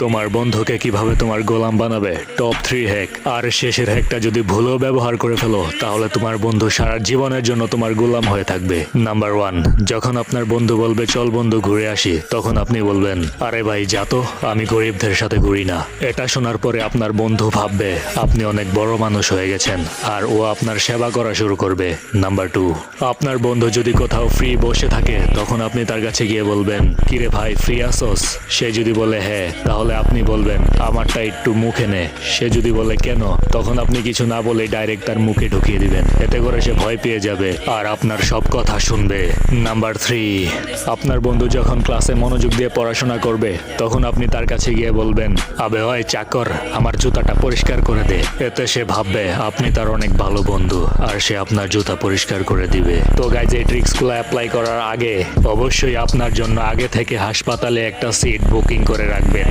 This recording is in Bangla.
তোমার বন্ধুকে কিভাবে তোমার গোলাম বানাবে, টপ 3 হ্যাক। আর শেষের হ্যাকটা যদি ভুলেও ব্যবহার করে ফেলো তাহলে তোমার বন্ধু সারা জীবনের জন্য তোমার গোলাম হয়ে থাকবে। নাম্বার 1, যখন আপনার বন্ধু বলবে চল বন্ধু ঘুরে আসি, তখন আপনি বলবেন আরে ভাই যা তো, আমি গরিবদের সাথে ঘুরি না। এটা শোনার পরে আপনার বন্ধু ভাববে আপনি অনেক বড় মানুষ হয়ে গেছেন আর ও আপনার সেবা করা শুরু করবে। নাম্বার 2, আপনার বন্ধু যদি কোথাও ফ্রি বসে থাকে তখন আপনি তার কাছে গিয়ে বলবেন কিরে ভাই ফ্রি আসোস। সে যদি বলে হ্যাঁ, তাহলে আপনি বলবেন আমারটা একটু মুখে নে। সে যদি বলে কেন, তখন আপনি কিছু না বলে ডাইরেক্ট তার মুখে ঢুকিয়ে দিবেন। এতে করে সে ভয় পেয়ে যাবে আর আপনার সব কথা শুনবে। নাম্বার 3, আপনার বন্ধু যখন ক্লাসে মনোযোগ দিয়ে পড়াশোনা করবে তখন আপনি তার কাছে গিয়ে বলবেন আবে ওই চাকর, আমার জুতাটা পরিষ্কার করে দে। এতে সে ভাববে আপনি তার অনেক ভালো বন্ধু আর সে আপনার জুতা পরিষ্কার করে দিবে। তো গাইজ, এই ট্রিক্সগুলো অ্যাপ্লাই করার আগে অবশ্যই আপনার জন্য আগে থেকে হাসপাতালে একটা সিট বুকিং করে রাখবেন।